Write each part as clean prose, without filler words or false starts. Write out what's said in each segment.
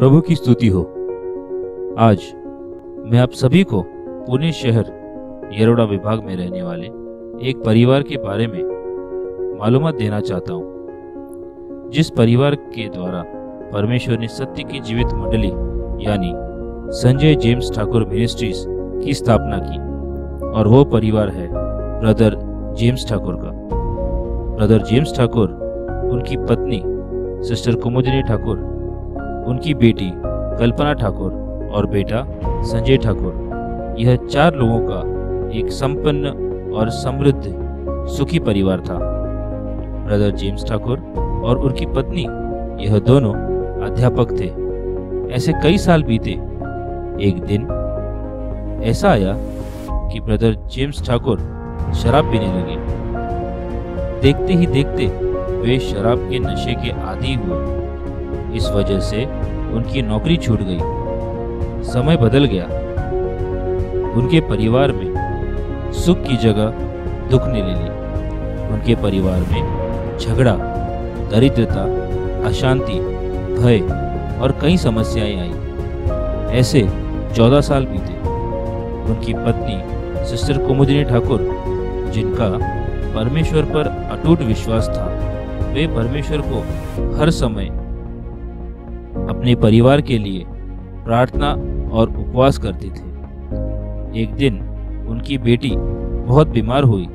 प्रभु की स्तुति हो। आज मैं आप सभी को पुणे शहर येरवडा विभाग में रहने वाले एक परिवार के बारे में मालूमात देना चाहता हूँ, जिस परिवार के द्वारा परमेश्वर ने सत्य की जीवित मंडली यानी संजय जेम्स ठाकुर मिनिस्ट्रीज की स्थापना की। और वो परिवार है ब्रदर जेम्स ठाकुर का। ब्रदर जेम्स ठाकुर, उनकी पत्नी सिस्टर कुमुदिनी ठाकुर, उनकी बेटी कल्पना ठाकुर और बेटा संजय ठाकुर, यह 4 लोगों का एक संपन्न और समृद्ध सुखी परिवार था। ब्रदर जेम्स ठाकुर और उनकी पत्नी यह दोनों अध्यापक थे। ऐसे कई साल बीते। एक दिन ऐसा आया कि ब्रदर जेम्स ठाकुर शराब पीने लगे। देखते ही देखते वे शराब के नशे के आदी हुए। इस वजह से उनकी नौकरी छूट गई। समय बदल गया। उनके परिवार में सुख की जगह दुख ने ले ली। उनके परिवार में झगड़ा, दरिद्रता, अशांति, भय और कई समस्याएं आई। ऐसे 14 साल बीते। उनकी पत्नी सिस्टर कुमुदिनी ठाकुर, जिनका परमेश्वर पर अटूट विश्वास था, वे परमेश्वर को हर समय अपने परिवार के लिए प्रार्थना और उपवास करते थे। एक दिन उनकी बेटी बहुत बीमार हुई।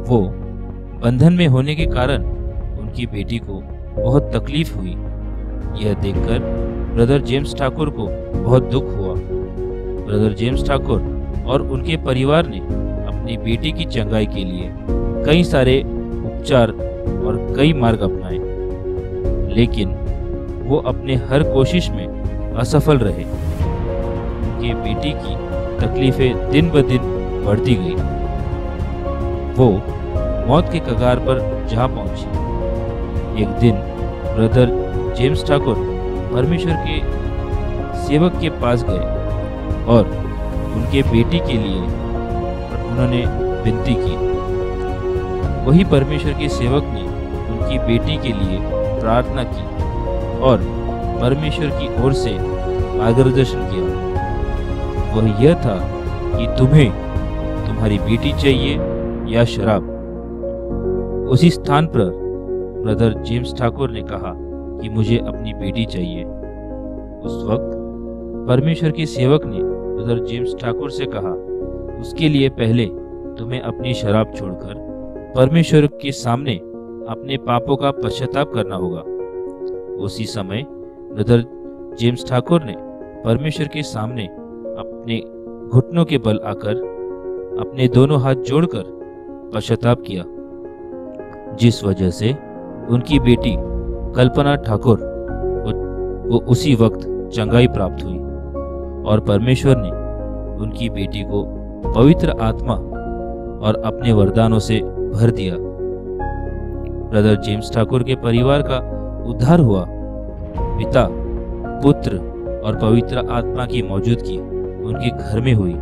वो बंधन में होने के कारण उनकी बेटी को बहुत तकलीफ हुई। यह देखकर ब्रदर जेम्स ठाकुर को बहुत दुख हुआ। ब्रदर जेम्स ठाकुर और उनके परिवार ने अपनी बेटी की चंगाई के लिए कई सारे उपचार और कई मार्ग अपनाए, लेकिन वो अपने हर कोशिश में असफल रहे। उनके बेटी की तकलीफें दिन ब दिन बढ़ती गई। वो मौत के कगार पर जा पहुंची। एक दिन ब्रदर जेम्स ठाकुर परमेश्वर के सेवक के पास गए और उनके बेटी के लिए उन्होंने विनती की। वही परमेश्वर के सेवक ने उनकी बेटी के लिए प्रार्थना की और परमेश्वर की ओर से मार्गदर्शन किया। वह यह था कि तुम्हें तुम्हारी बेटी चाहिए या शराब। उसी स्थान पर ब्रदर जेम्स ठाकुर ने कहा कि मुझे अपनी बेटी चाहिए। उस वक्त परमेश्वर के सेवक ने ब्रदर जेम्स ठाकुर से कहा, उसके लिए पहले तुम्हें अपनी शराब छोड़कर परमेश्वर के सामने अपने पापों का पश्चाताप करना होगा। उसी समय ब्रदर जेम्स ठाकुर ने परमेश्वर के सामने अपने घुटनों के बल आकर अपने दोनों हाथ जोड़कर पश्चाताप किया, जिस वजह से उनकी बेटी कल्पना ठाकुर को उसी वक्त चंगाई प्राप्त हुई और परमेश्वर ने उनकी बेटी को पवित्र आत्मा और अपने वरदानों से भर दिया। ब्रदर जेम्स ठाकुर के परिवार का उद्धार हुआ। पिता, पुत्र और पवित्र आत्मा की मौजूदगी उनके घर में हुई,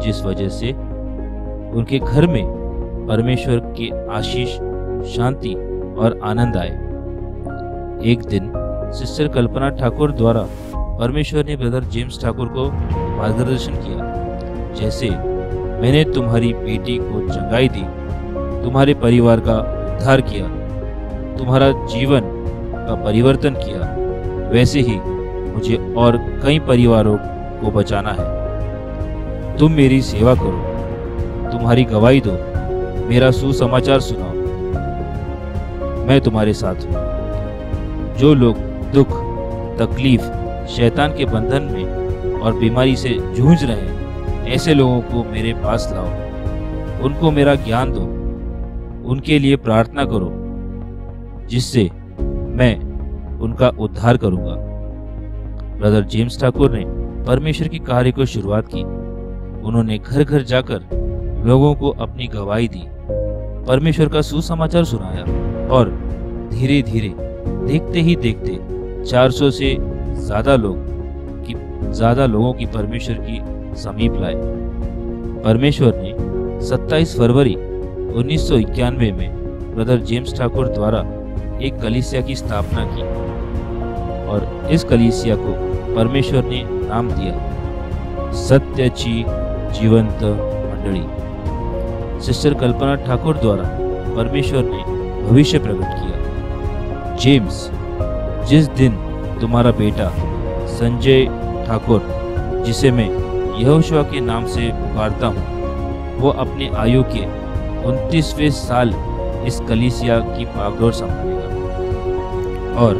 जिस वजह से उनके घर में परमेश्वर के आशीष, शांति और आनंद आए। एक दिन सिस्टर कल्पना ठाकुर द्वारा परमेश्वर ने ब्रदर जेम्स ठाकुर को मार्गदर्शन किया, जैसे मैंने तुम्हारी बेटी को चंगाई दी, तुम्हारे परिवार का उद्धार किया, तुम्हारा जीवन का परिवर्तन किया, वैसे ही मुझे और कई परिवारों को बचाना है। तुम मेरी सेवा करो, तुम्हारी गवाही दो, मेरा सुसमाचार सुनाओ। मैं तुम्हारे साथ हूँ। जो लोग दुख, तकलीफ, शैतान के बंधन में और बीमारी से जूझ रहे हैं, ऐसे लोगों को मेरे पास लाओ। उनको मेरा ज्ञान दो, उनके लिए प्रार्थना करो, जिससे मैं उनका उद्धार करूंगा। ब्रदर जेम्स ठाकुर ने परमेश्वर की कार्य को शुरुआत की। उन्होंने घर घर जाकर लोगों को अपनी गवाही दी, परमेश्वर का सुसमाचार सुनाया और धीरे धीरे, देखते ही देखते 400 से ज्यादा लोगों की परमेश्वर की समीप लाए। परमेश्वर ने 27 फरवरी 1991 में ब्रदर जेम्स ठाकुर द्वारा एक कलीसिया की स्थापना की। और इस कलीसिया को परमेश्वर ने नाम दिया सत्यची जीवंत मंडली। सिस्टर कल्पना ठाकुर द्वारा परमेश्वर ने भविष्य प्रकट किया। जेम्स, जिस दिन तुम्हारा बेटा संजय ठाकुर, जिसे मैं यहोशुआ के नाम से पुकारता हूँ, वो अपनी आयु के 29वें साल इस कलीसिया की बागडोर संभालेगा और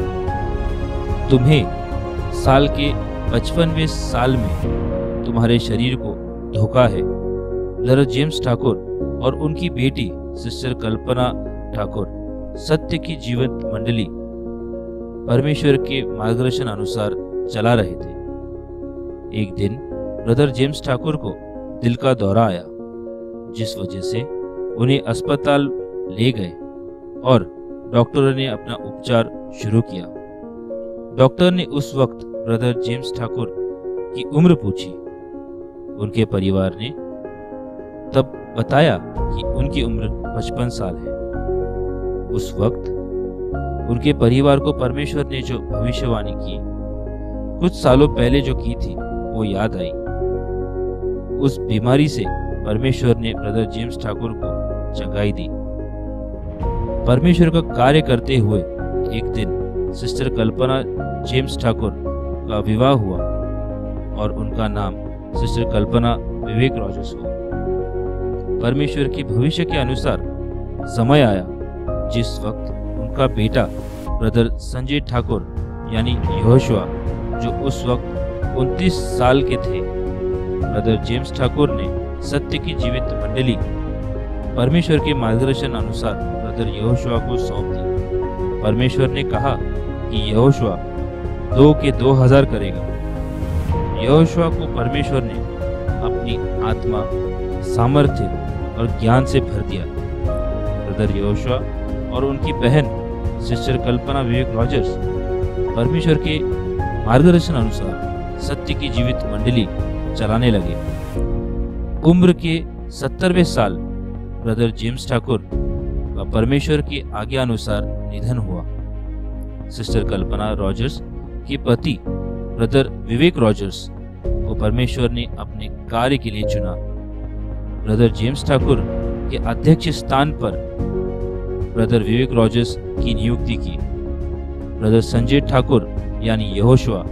तुम्हें साल के 55वें साल में तुम्हारे शरीर को धोखा है। ब्रदर जेम्स ठाकुर और उनकी बेटी सिस्टर कल्पना ठाकुर सत्य की जीवंत मंडली परमेश्वर के मार्गदर्शन अनुसार चला रहे थे। एक दिन ब्रदर जेम्स ठाकुर को दिल का दौरा आया, जिस वजह से उन्हें अस्पताल ले गए और डॉक्टरों ने अपना उपचार शुरू किया। डॉक्टर ने उस वक्त ब्रदर जेम्स ठाकुर की उम्र पूछी। उनके परिवार ने तब बताया कि उनकी उम्र 55 साल है। उस वक्त उनके परिवार को परमेश्वर ने जो भविष्यवाणी की कुछ सालों पहले जो की थी वो याद आई। उस बीमारी से परमेश्वर ने ब्रदर जेम्स ठाकुर को चंगाई दी। परमेश्वर का कार्य करते हुए एक दिन सिस्टर कल्पना जेम्स ठाकुर का विवाह हुआ और उनका नाम सिस्टर कल्पना विवेक रॉजर्स हुआ। परमेश्वर की भविष्य के अनुसार समय आया जिस वक्त उनका बेटा ब्रदर संजय ठाकुर यानी यहोशुआ, जो उस वक्त 29 साल के थे, ब्रदर जेम्स ठाकुर ने सत्य की जीवित मंडली परमेश्वर के मार्गदर्शन अनुसार ब्रदर यहोशुआ को सौंप दी। परमेश्वर ने कहा कि यहोशुआ 2 के 2000 करेगा। यहोशुआ को परमेश्वर ने अपनी आत्मा, सामर्थ्य और ज्ञान से भर दिया। ब्रदर यहोशुआ और उनकी बहन सिस्टर कल्पना विवेक रॉजर्स परमेश्वर के मार्गदर्शन अनुसार सत्य की जीवित मंडली चलाने लगे। उम्र के 70वें साल ब्रदर जेम्स ठाकुर का परमेश्वर की आज्ञा अनुसार निधन हुआ। सिस्टर कल्पना रॉजर्स के पति ब्रदर विवेक रॉजर्स को परमेश्वर ने अपने कार्य के लिए चुना। ब्रदर जेम्स ठाकुर के अध्यक्ष स्थान पर ब्रदर विवेक रॉजर्स की नियुक्ति की। ब्रदर संजय ठाकुर यानी यहोशुआ,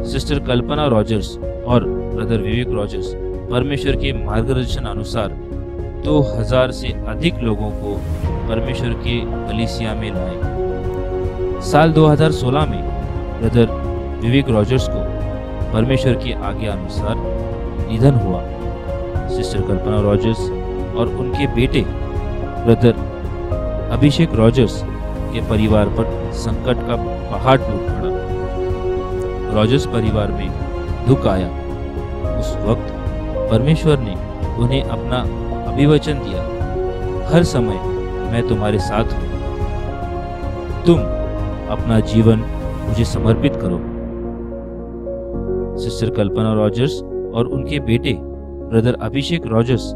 सिस्टर कल्पना रॉजर्स और ब्रदर विवेक रॉजर्स परमेश्वर के मार्गदर्शन अनुसार 2000 से अधिक लोगों को परमेश्वर के कलीसिया में लाए। साल 2016 में ब्रदर विवेक रॉजर्स को परमेश्वर की आज्ञा अनुसार निधन हुआ। सिस्टर कल्पना रॉजर्स और उनके बेटे ब्रदर अभिषेक रॉजर्स के परिवार पर संकट का पहाड़ टूट पड़ा। रॉजर्स परिवार में दुख आया। उस वक्त परमेश्वर ने उन्हें अपना अभिवचन दिया, हर समय मैं तुम्हारे साथ हूँ, तुम अपना जीवन मुझे समर्पित करो। सिस्टर कल्पना रॉजर्स और उनके बेटे ब्रदर अभिषेक रॉजर्स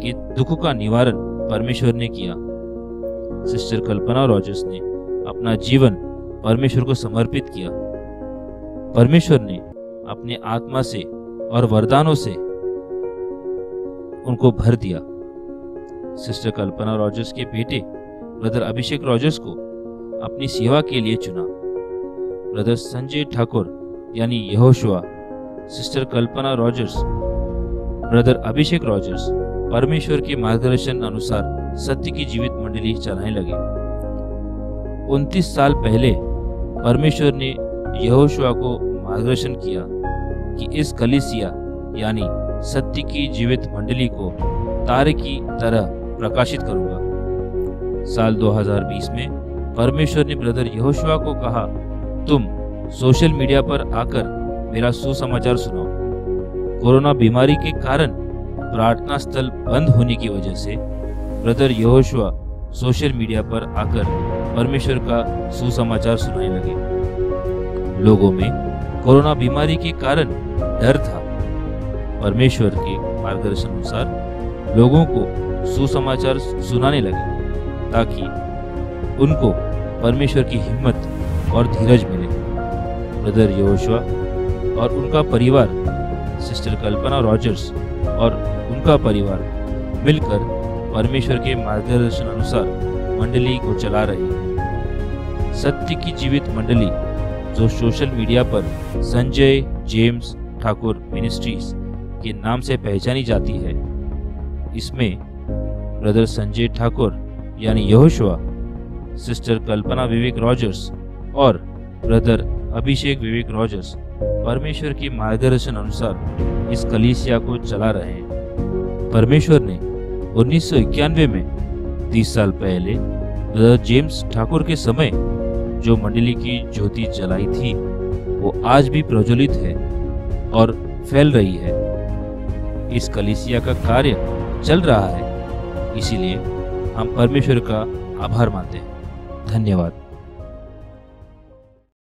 के दुख का निवारण परमेश्वर ने किया। सिस्टर कल्पना रॉजर्स ने अपना जीवन परमेश्वर को समर्पित किया। परमेश्वर ने अपने आत्मा से और वरदानों से उनको भर दिया। सिस्टर कल्पना रॉजर्स के बेटे ब्रदर अभिषेक रॉजर्स को अपनी सेवा के लिए चुना। ब्रदर संजय ठाकुर यानी यहोशुआ, सिस्टर कल्पना रॉजर्स, ब्रदर अभिषेक रॉजर्स परमेश्वर के मार्गदर्शन अनुसार सत्य की जीवित मंडली चलाने लगे। 29 साल पहले परमेश्वर ने यहोशुआ को मार्गदर्शन किया कि इस कलीसिया यानी सत्य की जीवित मंडली को तारे की तरह प्रकाशित करूंगा। साल 2020 में परमेश्वर ने ब्रदर यहोशुआ को कहा, तुम सोशल मीडिया पर आकर मेरा सुसमाचार सुनाओ। कोरोना बीमारी के कारण प्रार्थना स्थल बंद होने की वजह से ब्रदर यहोशुआ सोशल मीडिया पर आकर परमेश्वर का सुसमाचार सुनाने लगे। लोगों में कोरोना बीमारी के कारण डर था। परमेश्वर के मार्गदर्शन अनुसार लोगों को सुसमाचार सुनाने लगे ताकि उनको परमेश्वर की हिम्मत और धीरज मिले। ब्रदर यहोशुआ और उनका परिवार, सिस्टर कल्पना रॉजर्स और उनका परिवार मिलकर परमेश्वर के मार्गदर्शन अनुसार मंडली को चला रही है। सत्य की जीवित मंडली, जो सोशल मीडिया पर संजय जेम्स ठाकुर मिनिस्ट्रीज के नाम से पहचानी जाती है, इसमें ब्रदर संजय ठाकुर यानी यहोशुआ, सिस्टर कल्पना विवेक रॉजर्स और ब्रदर अभिषेक विवेक रॉजर्स परमेश्वर के मार्गदर्शन अनुसार इस कलीसिया को चला रहे हैं। परमेश्वर ने 1991 में 30 साल पहले ब्रदर जेम्स ठाकुर के समय जो मंडली की ज्योति जलाई थी, वो आज भी प्रज्वलित है और फैल रही है। इस कलीसिया का कार्य चल रहा है, इसीलिए हम परमेश्वर का आभार मानते हैं। धन्यवाद।